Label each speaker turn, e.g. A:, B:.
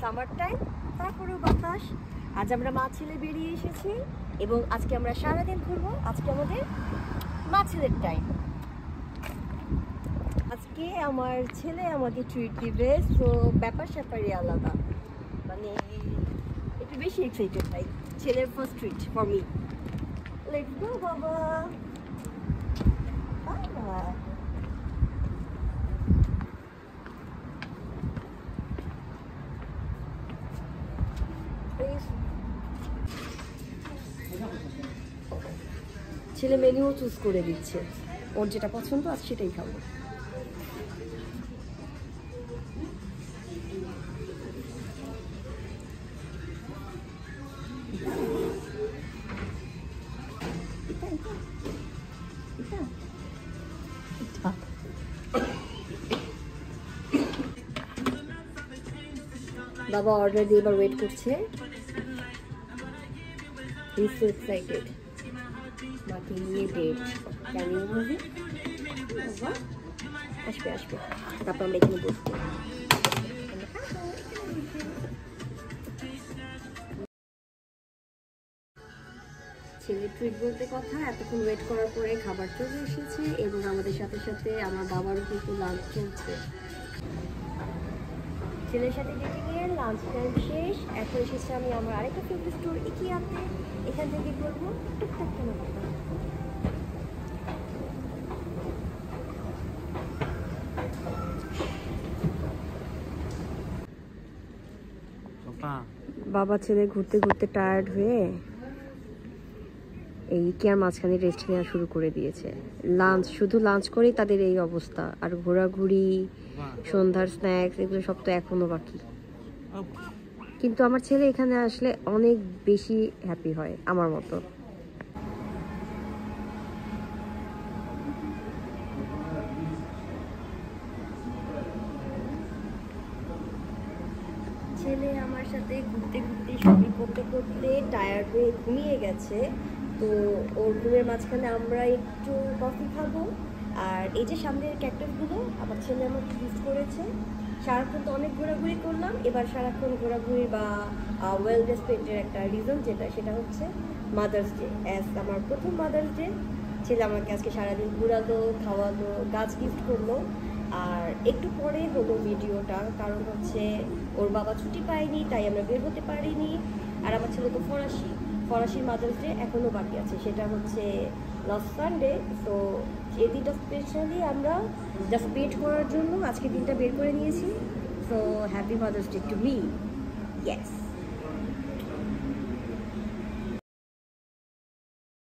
A: Summer time, তারপরেও বাতাস। আজ আমরা মা ছেলে বেরিয়ে এসেছি এবং আজকে আমরা সারাদিন ঘুরবো। আজকে আমাদের মা ছেলের টাইম। আজকে আমার ছেলে আমাকে ট্রিট দিবে, তো ব্যাপার স্যাপারই আলাদা, মানে একটু বেশি এক্সাইটেড তাই। ছেলের first treat for me. Let's go বাবা। ছেলে মেনুও চুজ করে দিচ্ছে, ওর যেটা পছন্দ আজ সেটাই খাবো। বাবা অর্ডার দিয়ে এবার ওয়েট করছে। He is so excited. মাকে নিয়ে ডেট কেমন হবে? আসবে আসবে, তারপর আমরা এখানে বসবো। ছেলে ট্রিট বলতে কথা, এতক্ষণ ওয়েট করার পরে খাবার চলে এসেছে এবং আমাদের সাথে সাথে আমার বাবারও কিন্তু লাঞ্চ চলছে। ছেলের সাথে ডেটিংয়ের লাঞ্চ টাইম শেষ। এখন এসেছে আমি আমার আরেকটা ফেভারিট স্টোর ইকিয়াতে। এখান থেকে করবো টুকটাক কেনাকাটা। বাবা ছেলে ঘুরতে ঘুরতে টায়ার্ড হয়ে এই ইকিয়ার মাঝখানে রেস্ট নেওয়া শুরু করে দিয়েছে। লাঞ্চ, শুধু লাঞ্চ করেই তাদের এই অবস্থা। আর ঘোরাঘুরি, সন্ধ্যার স্ন্যাক্স, এগুলো সব তো এখনো বাকি। কিন্তু আমার ছেলে এখানে আসলে অনেক বেশি হ্যাপি হয় আমার মতো। ছেলে আমার সাথে ঘুরতে ঘুরতে শপিং করতে করতে টায়ার্ড হয়ে ঘুমিয়ে গেছে। তো ওর ঘুমের মাঝখানে আমরা একটু কফি খাবো। আর এই যে সামনের ক্যাক্টাসগুলো আমার ছেলে আমাকে গিফট করেছে। সারাক্ষণ তো অনেক ঘোরাঘুরি করলাম, এবার সারাক্ষণ ঘোরাঘুরি বা ওয়েলনেস পেন্টের একটা রিজন সেটা হচ্ছে মাদার্স ডে। আমার প্রথম মাদার্স ডে। ছেলে আমাকে আজকে সারাদিন ঘোরালো, খাওয়ালো, গাছ গিফট করলো। আর একটু পরে হলো ভিডিওটা, কারণ হচ্ছে ওর বাবা ছুটি পায়নি, তাই আমরা বের হতে পারিনি। আর আমার ছেলে তো ফরাসির মাদার্স ডে এখনও বাকি আছে, সেটা হচ্ছে লাস্ট সানডে। তো এই দিনটা স্পেশালি আমরা জাস্ট ওয়েট করার জন্য আজকে দিনটা বের করে নিয়েছি। So happy mother's day to me. Yes.